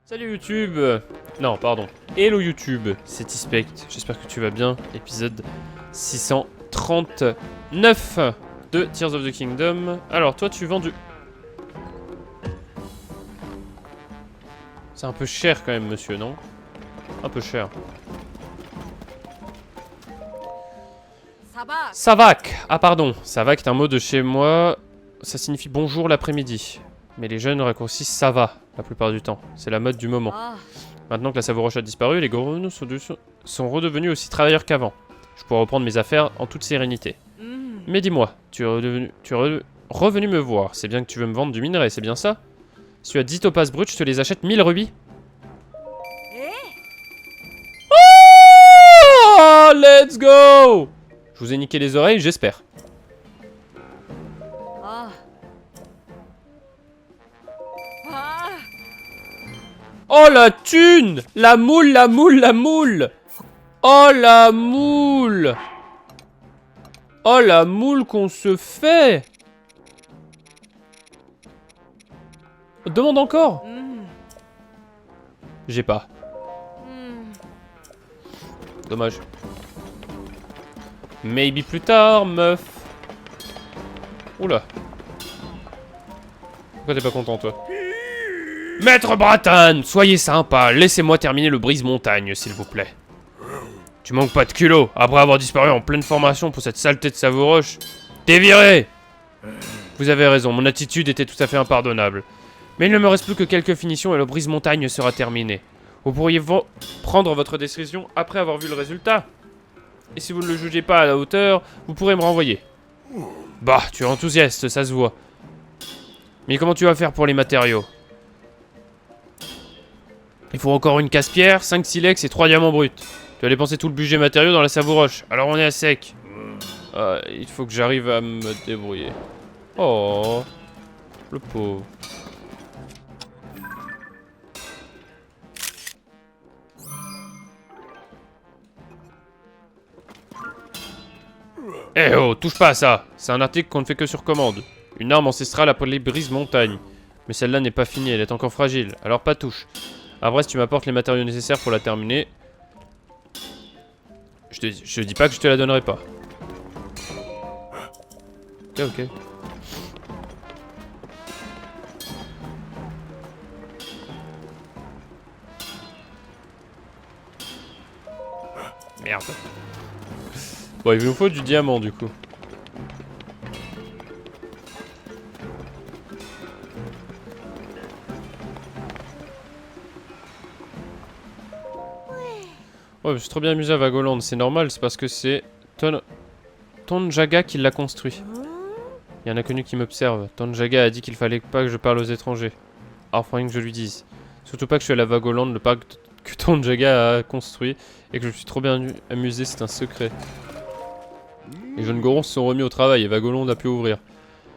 Salut YouTube. Non, pardon. Hello YouTube, c'est Ispect. J'espère que tu vas bien. Épisode 639 de Tears of the Kingdom. Alors, toi, tu vends du... C'est un peu cher quand même, monsieur, non? Un peu cher. Savak. Ah, pardon. Savak est un mot de chez moi. Ça signifie bonjour l'après-midi. Mais les jeunes raccourcissent ça va la plupart du temps. C'est la mode du moment. Maintenant que la Savoroche a disparu, les Gorons sont redevenus aussi travailleurs qu'avant. Je pourrais reprendre mes affaires en toute sérénité. Mais dis-moi, tu es revenu me voir. C'est bien que tu veux me vendre du minerai, c'est bien ça? Si tu as 10 topazes brutes, je te les achète 1000 rubis. Oh, let's go! Je vous ai niqué les oreilles, j'espère. Oh la thune! La moule, la moule, la moule! Oh la moule! Oh la moule qu'on se fait! Demande encore! J'ai pas. Dommage. Maybe plus tard, meuf. Oula. Pourquoi t'es pas content, toi? Maître Brattan, soyez sympa, laissez-moi terminer le brise-montagne, s'il vous plaît. Tu manques pas de culot, après avoir disparu en pleine formation pour cette saleté de Savoroche. T'es viré! Vous avez raison, mon attitude était tout à fait impardonnable. Mais il ne me reste plus que quelques finitions et le brise-montagne sera terminé. Vous pourriez prendre votre décision après avoir vu le résultat. Et si vous ne le jugez pas à la hauteur, vous pourrez me renvoyer. Bah, tu es enthousiaste, ça se voit. Mais comment tu vas faire pour les matériaux? Il faut encore une casse-pierre, 5 silex et 3 diamants bruts. Tu as dépensé tout le budget matériaux dans la Savoroche, alors on est à sec. Il faut que j'arrive à me débrouiller. Oh, le pauvre. Eh oh, touche pas à ça. C'est un article qu'on ne fait que sur commande. Une arme ancestrale appelée brise-montagne. Mais celle-là n'est pas finie, elle est encore fragile, alors pas touche. Après, si tu m'apportes les matériaux nécessaires pour la terminer, je dis pas que je te la donnerai pas. Ok, ok. Merde. Bon, il nous faut du diamant du coup. Ouais, je me suis trop bien amusé à Vagoland, c'est normal, c'est parce que c'est Tonjaga qui l'a construit. Il y a un inconnu qui m'observe. Tonjaga a dit qu'il fallait pas que je parle aux étrangers. Alors, il faudrait que je lui dise. Surtout pas que je suis à la Vagoland, le parc que Tonjaga a construit, et que je me suis trop bien amusé, c'est un secret. Les jeunes Gorons se sont remis au travail et Vagoland a pu ouvrir.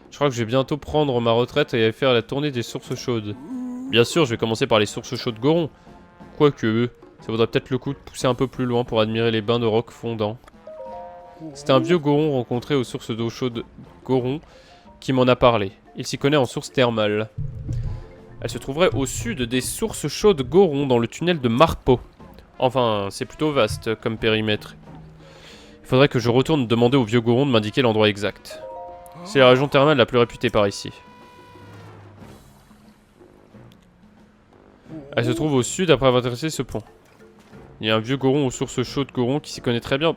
Je crois que je vais bientôt prendre ma retraite et aller faire la tournée des sources chaudes. Bien sûr, je vais commencer par les sources chaudes Goron. Quoique, ça vaudrait peut-être le coup de pousser un peu plus loin pour admirer les bains de roc fondants. C'était un vieux Goron rencontré aux sources d'eau chaude Goron qui m'en a parlé. Il s'y connaît en sources thermales. Elle se trouverait au sud des sources chaudes Goron dans le tunnel de Marpo. Enfin, c'est plutôt vaste comme périmètre. Il faudrait que je retourne demander au vieux Goron de m'indiquer l'endroit exact. C'est la région thermale la plus réputée par ici. Elle se trouve au sud après avoir traversé ce pont. Il y a un vieux Goron aux sources chaudes Goron qui s'y connaît très bien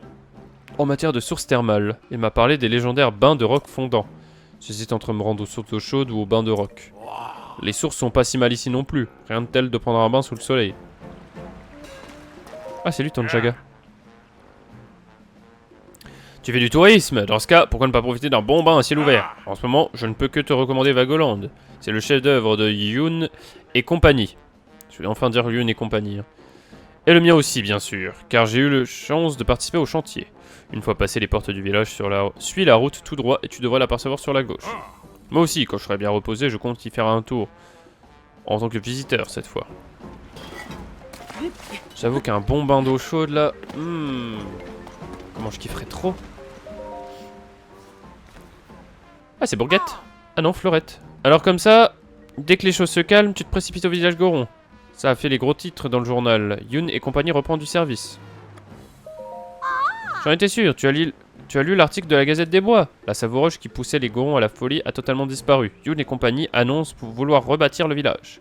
en matière de sources thermales. Il m'a parlé des légendaires bains de roc fondants. J'hésite entre me rendre aux sources d'eau chaude ou aux bains de roc. Les sources sont pas si mal ici non plus. Rien de tel de prendre un bain sous le soleil. Ah, c'est lui Tonjaga. Tu fais du tourisme. Dans ce cas, pourquoi ne pas profiter d'un bon bain à ciel ouvert? En ce moment, je ne peux que te recommander Vagoland. C'est le chef-d'œuvre de Yoon et compagnie. Je vais enfin dire Yoon et compagnie. Et le mien aussi, bien sûr, car j'ai eu la chance de participer au chantier. Une fois passé les portes du village, suis la route tout droit et tu devrais l'apercevoir sur la gauche. Moi aussi, quand je serai bien reposé, je compte y faire un tour. En tant que visiteur, cette fois. J'avoue qu'un bon bain d'eau chaude, là... Comment je kifferais trop. Ah, c'est Bourguette. Ah non, Fleurette. Alors comme ça, dès que les choses se calment, tu te précipites au village Goron. Ça a fait les gros titres dans le journal. Yoon et compagnie reprend du service. J'en étais sûr, tu as lu l'article de la Gazette des Bois. La savoureuse qui poussait les Gorons à la folie a totalement disparu. Yoon et compagnie annoncent vouloir rebâtir le village.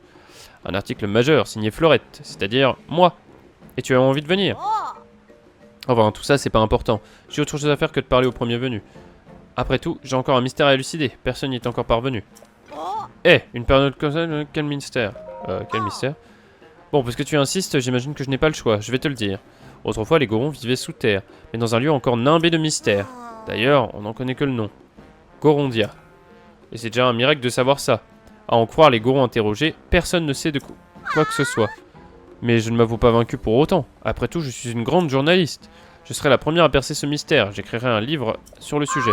Un article majeur signé Fleurette, c'est-à-dire moi. Et tu as envie de venir? Enfin, tout ça, c'est pas important. J'ai autre chose à faire que de parler au premier venu. Après tout, j'ai encore un mystère à élucider. Personne n'y est encore parvenu. Eh, une période comme ça, quel mystère? Quel mystère? Bon, parce que tu insistes, j'imagine que je n'ai pas le choix. Je vais te le dire. Autrefois, les Gorons vivaient sous terre, mais dans un lieu encore nimbé de mystère. D'ailleurs, on n'en connaît que le nom. Gorondia. Et c'est déjà un miracle de savoir ça. À en croire les Gorons interrogés, personne ne sait de quoi que ce soit. Mais je ne m'avoue pas vaincu pour autant. Après tout, je suis une grande journaliste. Je serai la première à percer ce mystère. J'écrirai un livre sur le sujet.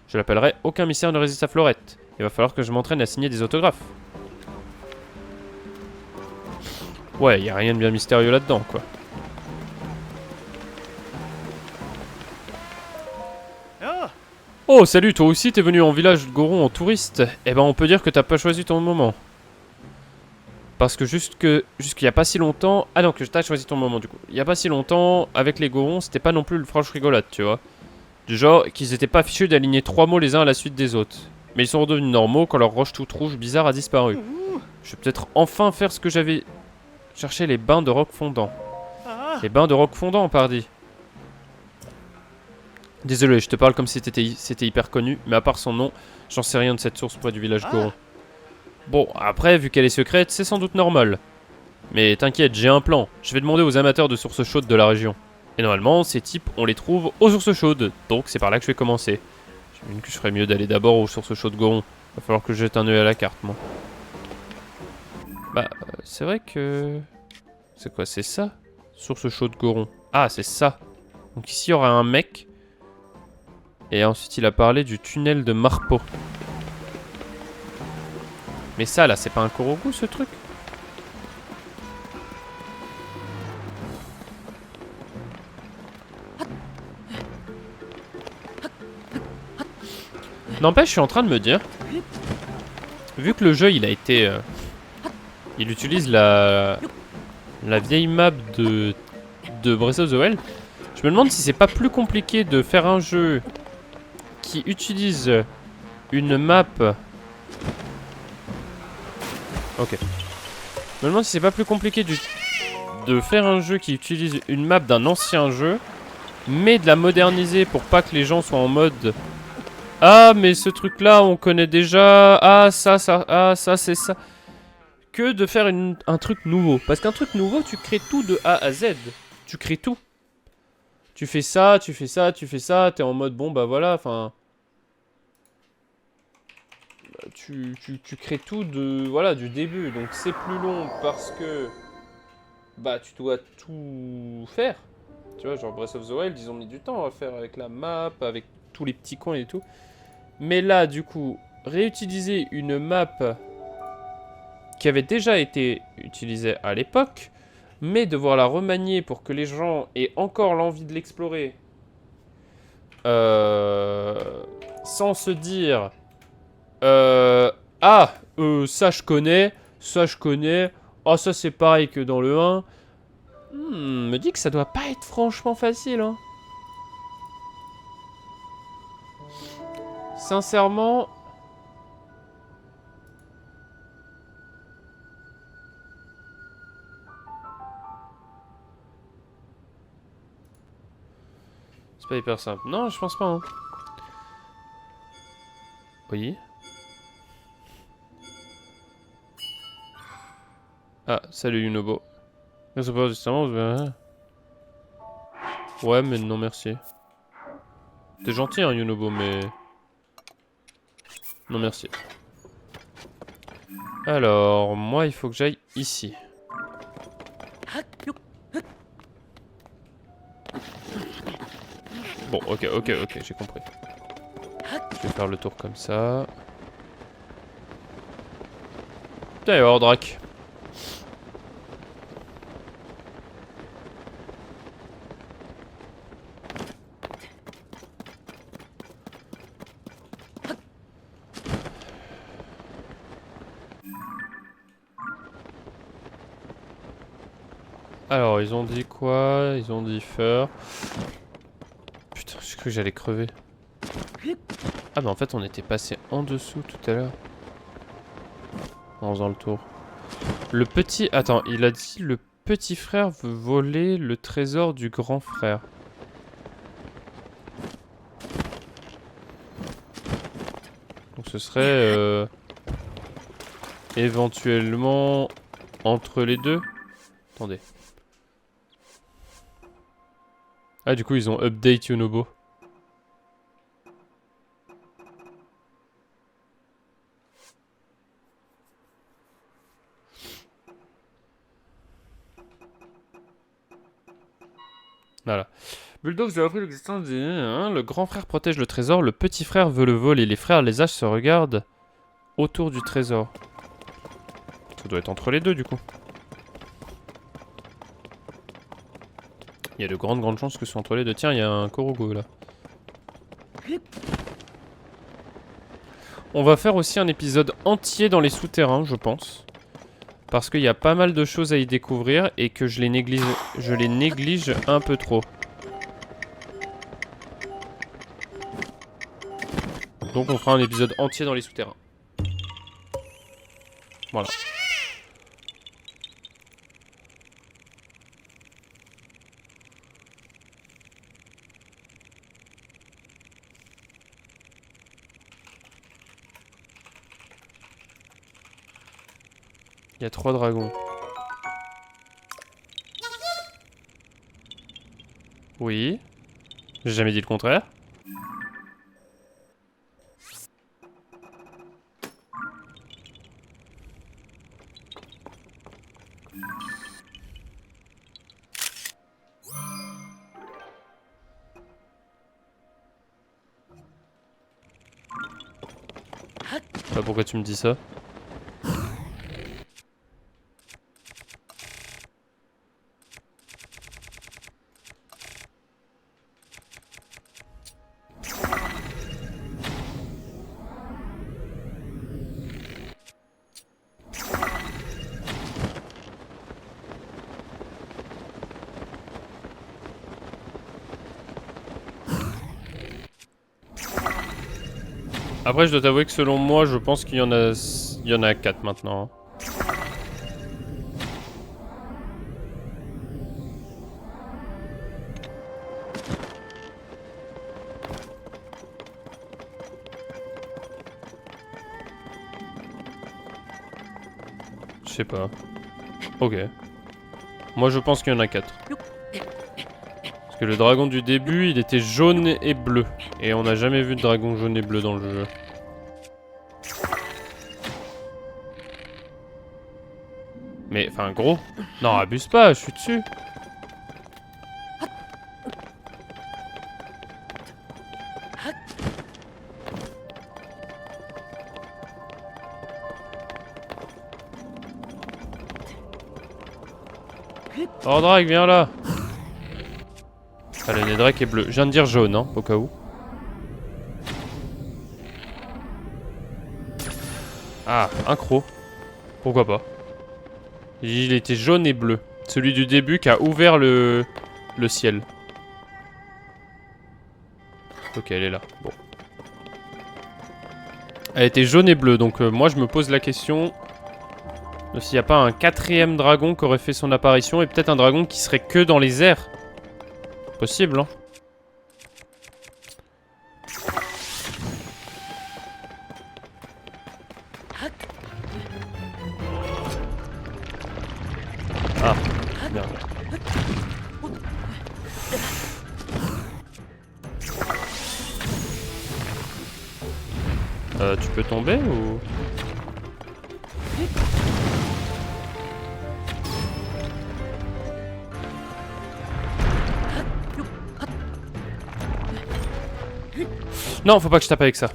Je l'appellerai « Aucun mystère ne résiste à Fleurette ». Il va falloir que je m'entraîne à signer des autographes. Ouais, y a rien de bien mystérieux là-dedans, quoi. Oh, salut, toi aussi t'es venu en village de Goron en touriste? Eh ben, on peut dire que t'as pas choisi ton moment. Parce que jusqu'il y a pas si longtemps... Ah non, que t'as choisi ton moment, du coup. Il y a pas si longtemps, avec les Gorons, c'était pas non plus le franche rigolade, tu vois. Du genre, qu'ils étaient pas fichus d'aligner 3 mots les uns à la suite des autres. Mais ils sont redevenus normaux quand leur roche toute rouge bizarre a disparu. Je vais peut-être enfin faire ce que j'avais... cherché les bains de roc fondant. Les bains de roc fondant, pardi. Désolé, je te parle comme si c'était hyper connu, mais à part son nom, j'en sais rien de cette source près du village Goron. Bon, après, vu qu'elle est secrète, c'est sans doute normal. Mais t'inquiète, j'ai un plan. Je vais demander aux amateurs de sources chaudes de la région. Et normalement, ces types, on les trouve aux sources chaudes. Donc c'est par là que je vais commencer. J'imagine que je ferais mieux d'aller d'abord aux sources chaudes Goron. Va falloir que je jette un œil à la carte, moi. Bah, c'est vrai que... C'est quoi, c'est ça? Source chaude Goron. Ah, c'est ça. Donc ici, il y aura un mec. Et ensuite, il a parlé du tunnel de Marpo. Mais ça, là, c'est pas un Korogu, ce truc? N'empêche, je suis en train de me dire... Vu que le jeu, il a été... il utilise la vieille map de Breath of the Wild. Je me demande si c'est pas plus compliqué de faire un jeu qui utilise une map... Ok. Je me demande si c'est pas plus compliqué de faire un jeu qui utilise une map d'un ancien jeu, mais de la moderniser pour pas que les gens soient en mode... Ah, mais ce truc-là, on connaît déjà... Ah, ça, c'est ça... Que de faire un truc nouveau. Parce qu'un truc nouveau, tu crées tout de A à Z. Tu crées tout. Tu fais ça, tu fais ça, tu fais ça, t'es en mode, bon, bah voilà, enfin... Tu crées tout de... Voilà, du début. Donc c'est plus long parce que... Bah, tu dois tout faire. Tu vois, genre Breath of the Wild, ils ont mis du temps à faire avec la map, avec tous les petits coins et tout. Mais là, du coup, réutiliser une map qui avait déjà été utilisée à l'époque, mais devoir la remanier pour que les gens aient encore l'envie de l'explorer, sans se dire ça je connais, oh ça c'est pareil que dans le 1, me dit que ça doit pas être franchement facile, hein. Sincèrement... C'est pas hyper simple. Non, je pense pas, hein. Oui. Ah, salut Yunobo. Merci pas justement. Ouais, mais non merci. T'es gentil, hein, Yunobo, mais... Non merci. Alors, moi, il faut que j'aille ici. Bon, ok, j'ai compris. Je vais faire le tour comme ça. D'ailleurs, Drac. Alors, ils ont dit quoi? Ils ont dit fur. Putain, j'ai cru que j'allais crever. Ah, mais en fait, on était passé en dessous tout à l'heure. En faisant le tour. Le petit... Attends, il a dit le petit frère veut voler le trésor du grand frère. Donc ce serait... éventuellement... entre les deux. Attendez. Ah, du coup, ils ont update Yunobo. Voilà. Bulldog, j'ai appris l'existence des... Le grand frère protège le trésor, le petit frère veut le voler. Les frères, les âges se regardent autour du trésor. Ça doit être entre les deux, du coup. Il y a de grandes chances que ce soit entre les deux. Tiens, il y a un Korogo, là. On va faire aussi un épisode entier dans les souterrains, je pense. Parce qu'il y a pas mal de choses à y découvrir et que je les néglige un peu trop. Donc on fera un épisode entier dans les souterrains. Voilà. Il y a 3 dragons. Oui. J'ai jamais dit le contraire. Bah, pourquoi tu me dis ça? Après, je dois t'avouer que selon moi, je pense qu'il y en a 4 maintenant. Je sais pas. Ok. Moi, je pense qu'il y en a 4. Parce que le dragon du début, il était jaune et bleu. Et on n'a jamais vu de dragon jaune et bleu dans le jeu. Mais, enfin, gros. Non, abuse pas, je suis dessus. Oh, Drake, viens là. Ah, le Netherrack est bleu. Je viens de dire jaune, hein, au cas où. Ah, un croc. Pourquoi pas. Il était jaune et bleu. Celui du début qui a ouvert le ciel. Ok, elle est là. Bon. Elle était jaune et bleue, donc moi je me pose la question de s'il n'y a pas un 4ème dragon qui aurait fait son apparition et peut-être un dragon qui serait que dans les airs. Possible, hein. Ah, merde. Tu peux tomber ou... Non, faut pas que je tape avec ça.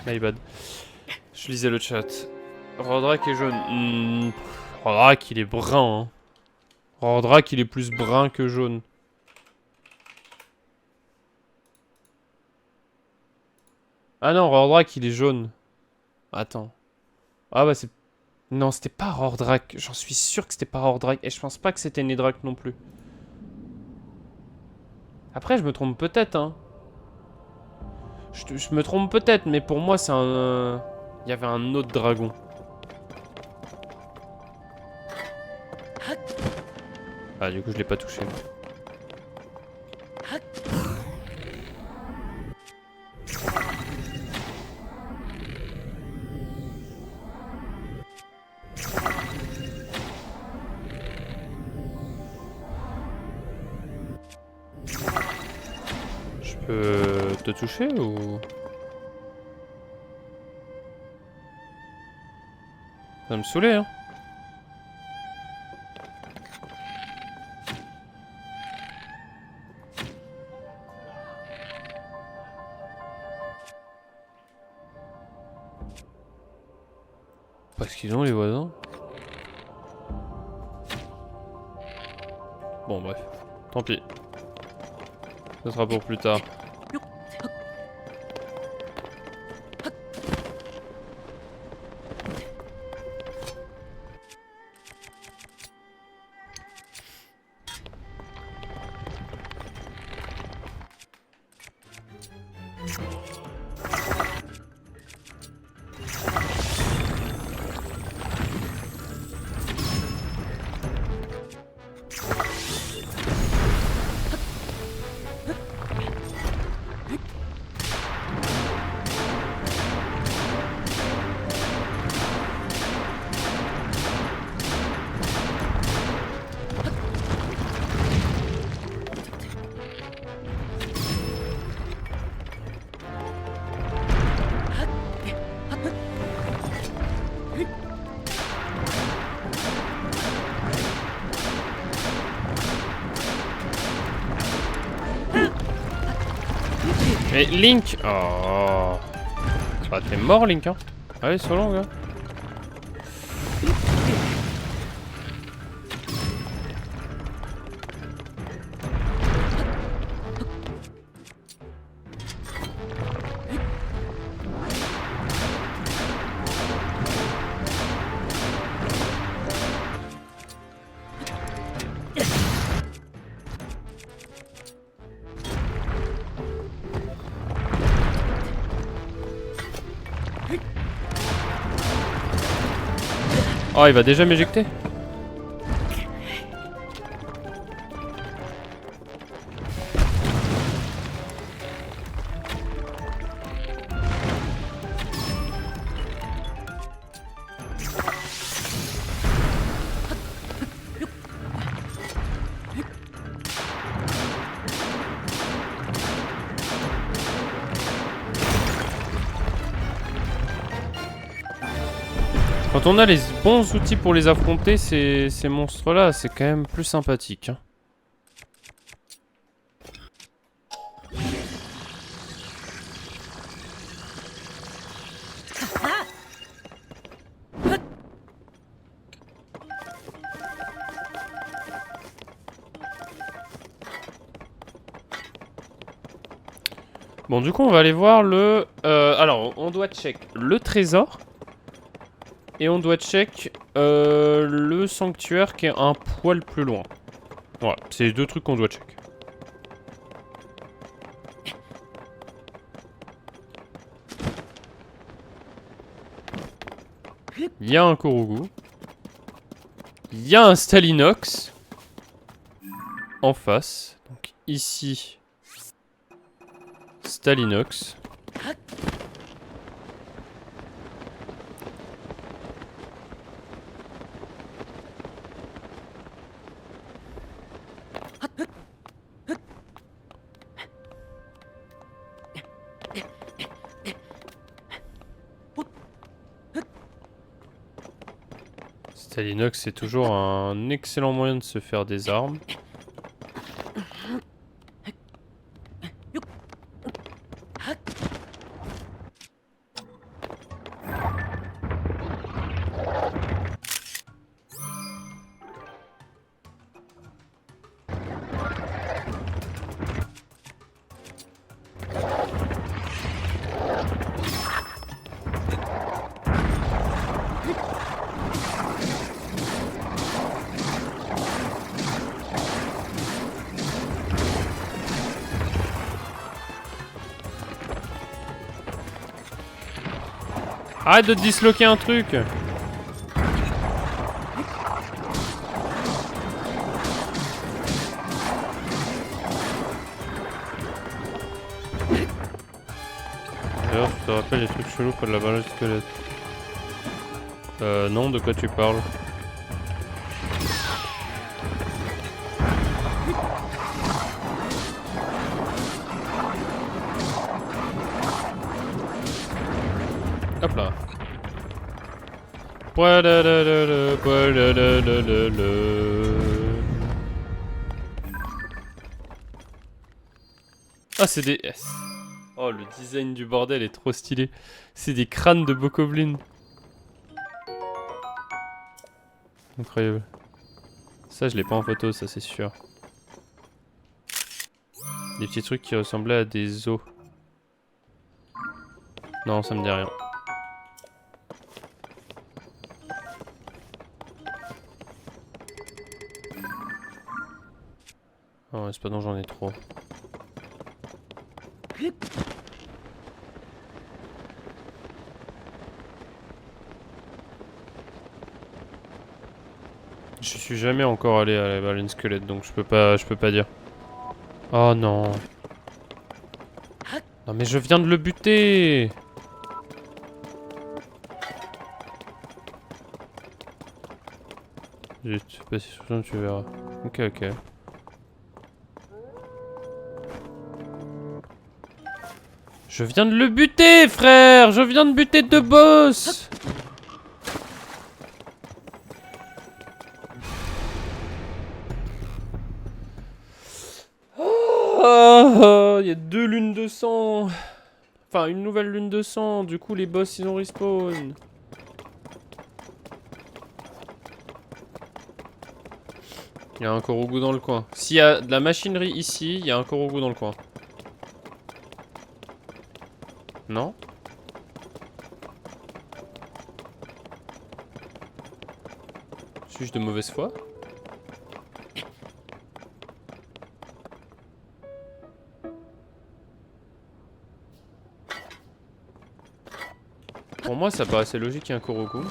My bad. Je lisais le chat. Rodrak est jaune. Rodrak, il est brun. Hein. Rordrak, il est plus brun que jaune. Ah non, Rordrak, il est jaune. Attends. Ah bah c'est... Non, c'était pas Rordrak. J'en suis sûr que c'était pas Rordrak. Et je pense pas que c'était Nedrak non plus. Après, je me trompe peut-être, hein. Je me trompe peut-être, mais pour moi, c'est un... Il y avait un autre dragon. Ah, du coup, je l'ai pas touché. Je peux te toucher ou... Ça va me saouler, hein. Parce qu'ils ont les voisins. Bon, bref. Tant pis. Ce sera pour plus tard. Mais Link. Oh. Bah t'es mort Link hein. Allez sur long gars. Oh il va déjà m'éjecter. Quand on a les bons outils pour les affronter, ces monstres-là, c'est quand même plus sympathique. Hein. Bon, du coup, on va aller voir le... alors, on doit check le trésor. Et on doit check le sanctuaire qui est un poil plus loin. Voilà, c'est les deux trucs qu'on doit check. Il y a un Korugu. Il y a un Stalinox. En face. Donc ici. Stalinox. Stalinox, c'est toujours un excellent moyen de se faire des armes. Arrête de disloquer un truc. D'ailleurs, tu te rappelles les trucs chelous près de la balade squelette? Non, de quoi tu parles? Hop là. Ah, c'est des... Oh, le design du bordel est trop stylé. C'est des crânes de bokoblin. Incroyable. Ça, je l'ai pas en photo, ça c'est sûr. Des petits trucs qui ressemblaient à des os. Non, ça me dit rien. Oh, c'est pas non, j'en ai trop. Je suis jamais encore allé à la baleine squelette, donc je peux pas dire. Oh non. Non mais je viens de le buter. Juste, pas si souvent tu verras. Ok, ok. Je viens de le buter, frère. Je viens de buter deux boss. Oh, il y a deux lunes de sang. Enfin, une nouvelle lune de sang. Du coup, les boss, ils ont respawn. Il y a un Korogu dans le coin. S'il y a de la machinerie ici, il y a un Korogu dans le coin. Non? Suis-je de mauvaise foi? Pour moi, ça paraissait logique qu'il y ait un Korogu.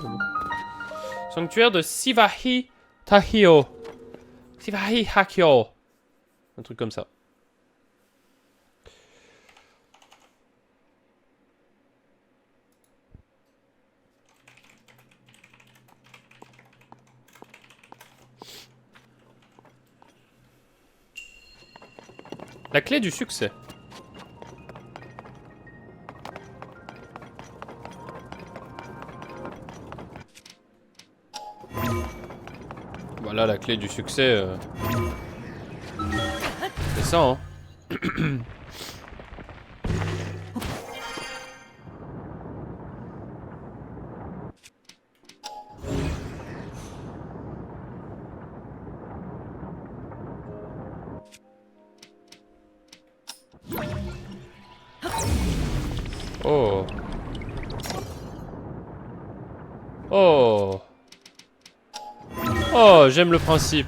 Sanctuaire de Sivahi Tahio. Sivahi Hakyo. Un truc comme ça. La clé du succès. Voilà la clé du succès. C'est ça, hein. Oh. Oh. Oh, j'aime le principe.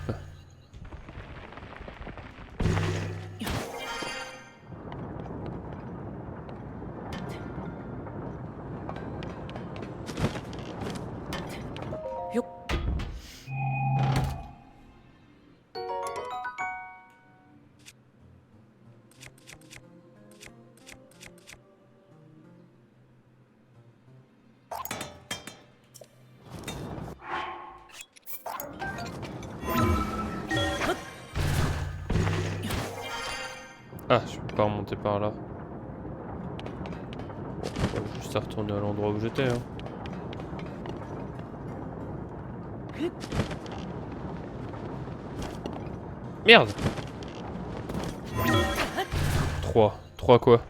Ah, je peux pas remonter par là. Bon, juste à retourner à l'endroit où j'étais, hein. Merde. 3. 3 quoi?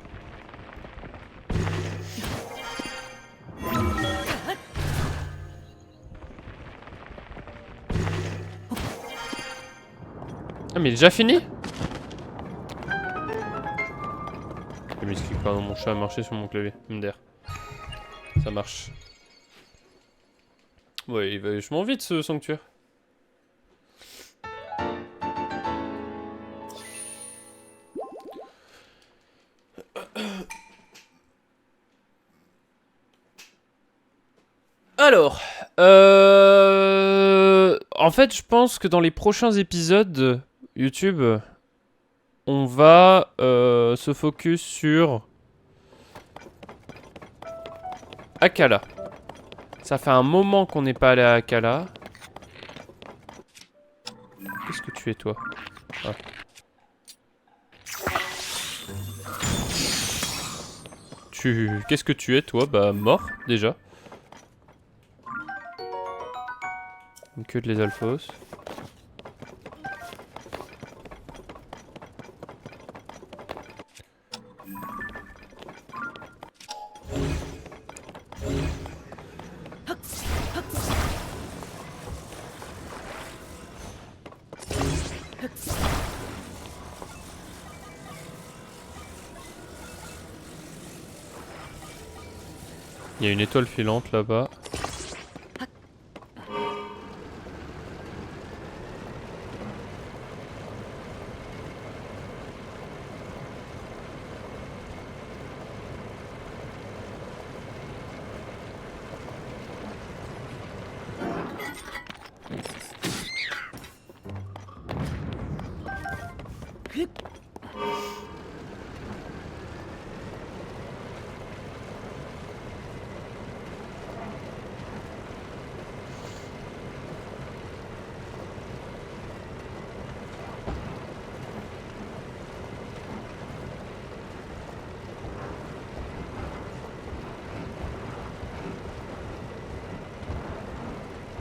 Ah mais il est déjà fini? Je m'explique, pardon, mon chat a marché sur mon clavier. MDR. Ça marche. Ouais, il va vachement vite ce sanctuaire. Alors, en fait, je pense que dans les prochains épisodes YouTube, on va se focus sur Akkala. Ça fait un moment qu'on n'est pas allé à Akkala. Qu'est-ce que tu es, toi? Ah. Qu'est-ce que tu es, toi? Bah, mort, déjà. Une queue de les alphos. Il y a une étoile filante là-bas.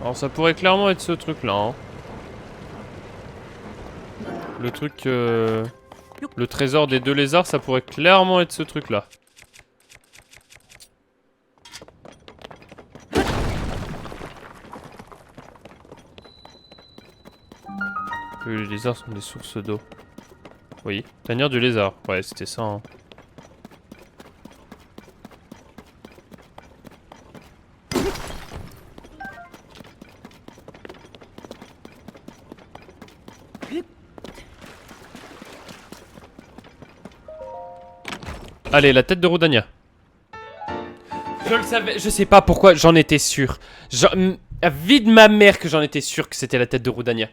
Alors ça pourrait clairement être ce truc là, hein. Le truc... Le trésor des 2 lézards, ça pourrait clairement être ce truc là. Les lézards sont des sources d'eau. Oui, tanière du lézard. Ouais, c'était ça, hein. Allez, la tête de Rodania. Je le savais, je sais pas pourquoi, j'en étais sûr. Vie de ma mère que j'en étais sûr que c'était la tête de Rodania.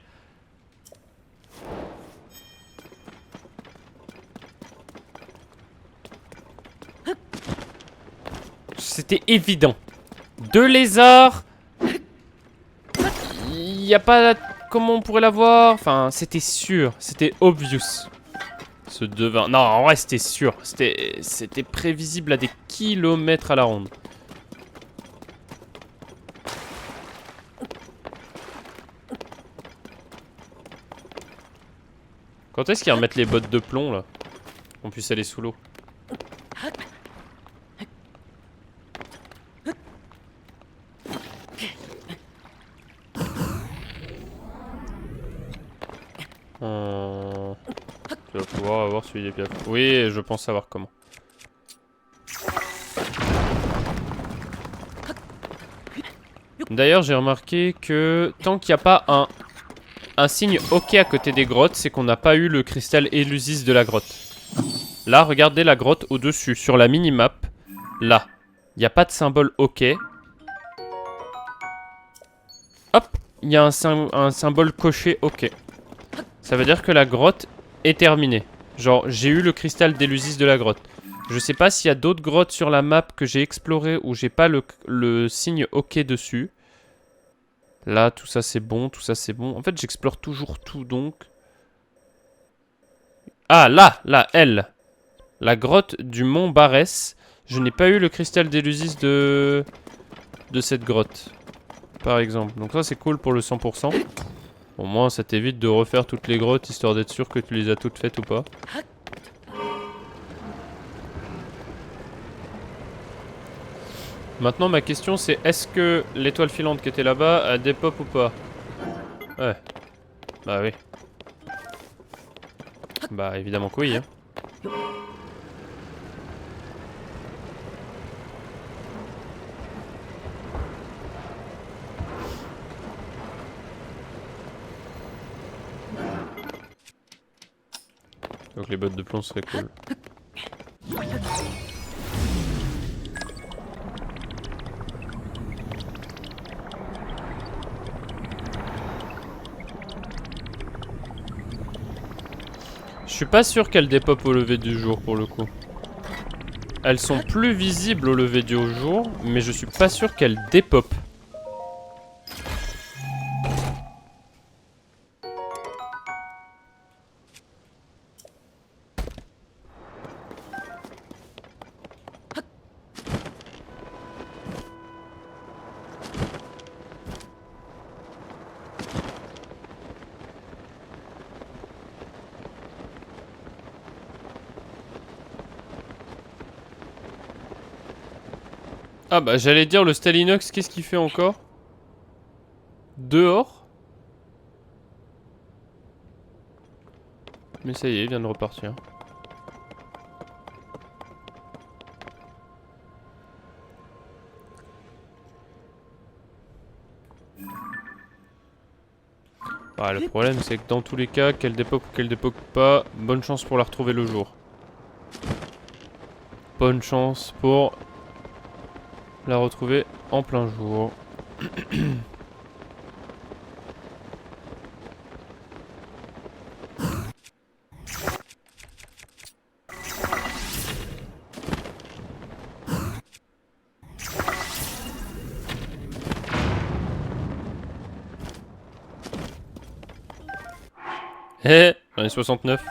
C'était évident. 2 lézards. Il y a pas... Comment on pourrait l'avoir? Enfin, c'était sûr. C'était obvious. Ce devin... Non, en vrai, c'était sûr. C'était prévisible à des kilomètres à la ronde. Quand est-ce qu'ils remettent les bottes de plomb, là? Qu'on puisse aller sous l'eau. Tu vas pouvoir avoir celui des piafs. Oui, je pense savoir comment. D'ailleurs, j'ai remarqué que tant qu'il n'y a pas un signe OK à côté des grottes, c'est qu'on n'a pas eu le cristal Elusis de la grotte. Là, regardez la grotte au-dessus, sur la minimap. Là, il n'y a pas de symbole OK. Hop, il y a un symbole coché OK. Ça veut dire que la grotte est terminée. Genre, j'ai eu le cristal d'Elusis de la grotte. Je sais pas s'il y a d'autres grottes sur la map que j'ai explorées où j'ai pas le signe OK dessus. Là, tout ça c'est bon, tout ça c'est bon. En fait, j'explore toujours tout donc. Ah, là, elle. La grotte du mont Barès. Je n'ai pas eu le cristal d'Elusis de cette grotte. Par exemple. Donc ça c'est cool pour le 100%. Au moins ça t'évite de refaire toutes les grottes histoire d'être sûr que tu les as toutes faites ou pas. Maintenant ma question c'est est-ce que l'étoile filante qui était là-bas a des pop ou pas? Ouais. Bah oui. Bah évidemment que oui, hein. Donc les bottes de plomb seraient cool. Je suis pas sûr qu'elles dépopent au lever du jour pour le coup. Elles sont plus visibles au lever du jour, mais je suis pas sûr qu'elles dépopent. Ah bah j'allais dire le Stalinox, qu'est-ce qu'il fait encore? Dehors? Mais ça y est, il vient de repartir. Ah, le problème c'est que dans tous les cas, qu'elle dépop ou qu'elle dépop pas, bonne chance pour la retrouver le jour. Bonne chance pour la retrouver en plein jour. Eh, j'en ai 69.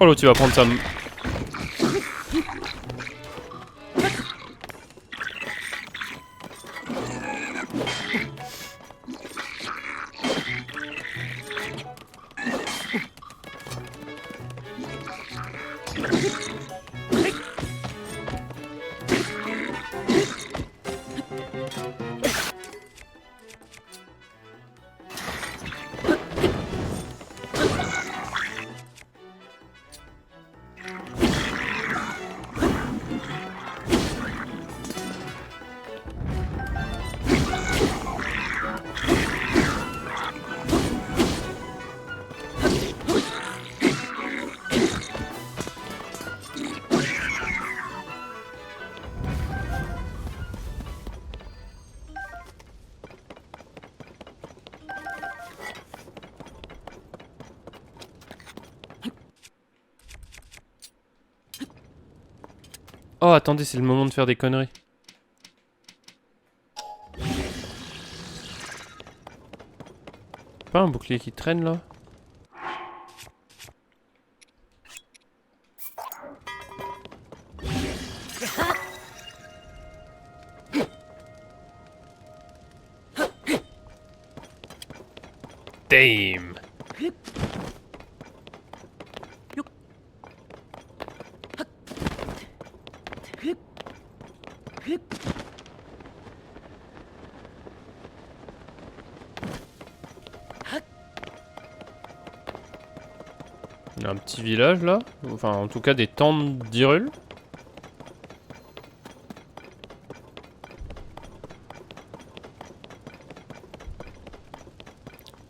Oh l'autre il va prendre sa... Oh attendez, c'est le moment de faire des conneries. Pas un bouclier qui traîne là? Damn. Il y a un petit village là, enfin en tout cas des tentes d'Hyrule.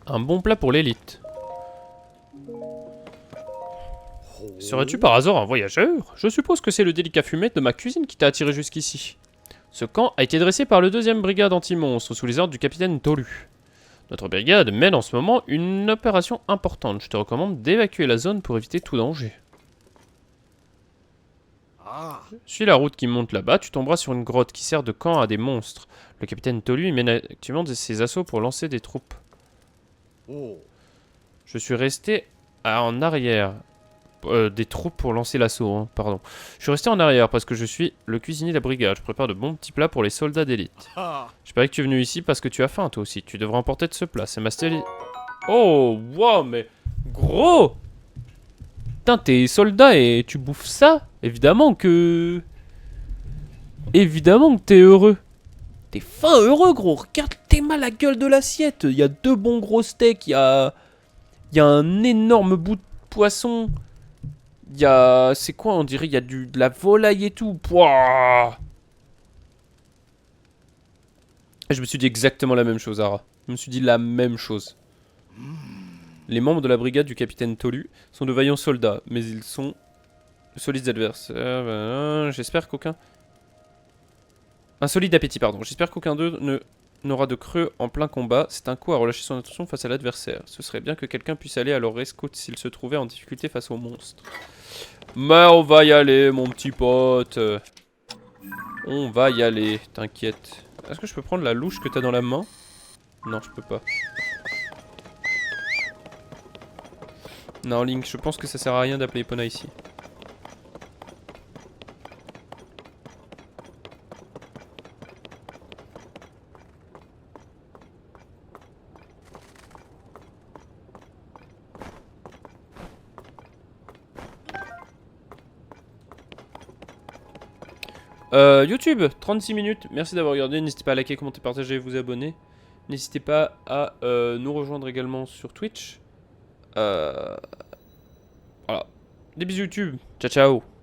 Un bon plat pour l'élite. Serais-tu par hasard un voyageur? Je suppose que c'est le délicat fumet de ma cuisine qui t'a attiré jusqu'ici. Ce camp a été dressé par le 2e brigade anti-monstres sous les ordres du capitaine Tolu. Notre brigade mène en ce moment une opération importante. Je te recommande d'évacuer la zone pour éviter tout danger. Suis la route qui monte là-bas, tu tomberas sur une grotte qui sert de camp à des monstres. Le capitaine Tolu y mène actuellement ses assauts pour lancer des troupes. Je suis resté en arrière. Des troupes pour lancer l'assaut, hein, pardon. Je suis resté en arrière parce que je suis le cuisinier de la brigade. Je prépare de bons petits plats pour les soldats d'élite. Je parie que tu es venu ici parce que tu as faim, toi aussi. Tu devrais emporter de ce plat. C'est ma style. Oh, wow, mais gros! Putain, t'es soldat et tu bouffes ça? Évidemment que... Évidemment que t'es heureux. T'es fin heureux, gros. Regarde, t'es mal la gueule de l'assiette. Il y a 2 bons gros steaks. Il y a un énorme bout de poisson. Il y a... C'est quoi, on dirait? Il y a de la volaille et tout. Pouah. Je me suis dit exactement la même chose, Ara. Je me suis dit la même chose. Les membres de la brigade du capitaine Tolu sont de vaillants soldats, mais ils sont solides adversaires. J'espère qu'aucun... Un solide appétit, pardon. J'espère qu'aucun d'eux n'aura de creux en plein combat. C'est un coup à relâcher son attention face à l'adversaire. Ce serait bien que quelqu'un puisse aller à leur rescousse s'il se trouvait en difficulté face aux monstres. Mais on va y aller, mon petit pote. On va y aller, t'inquiète. Est-ce que je peux prendre la louche que t'as dans la main? Non, je peux pas. Non, Link, je pense que ça sert à rien d'appeler Epona ici. YouTube, 36 minutes. Merci d'avoir regardé. N'hésitez pas à liker, commenter, partager et vous abonner. N'hésitez pas à nous rejoindre également sur Twitch. Voilà. Des bisous YouTube. Ciao, ciao.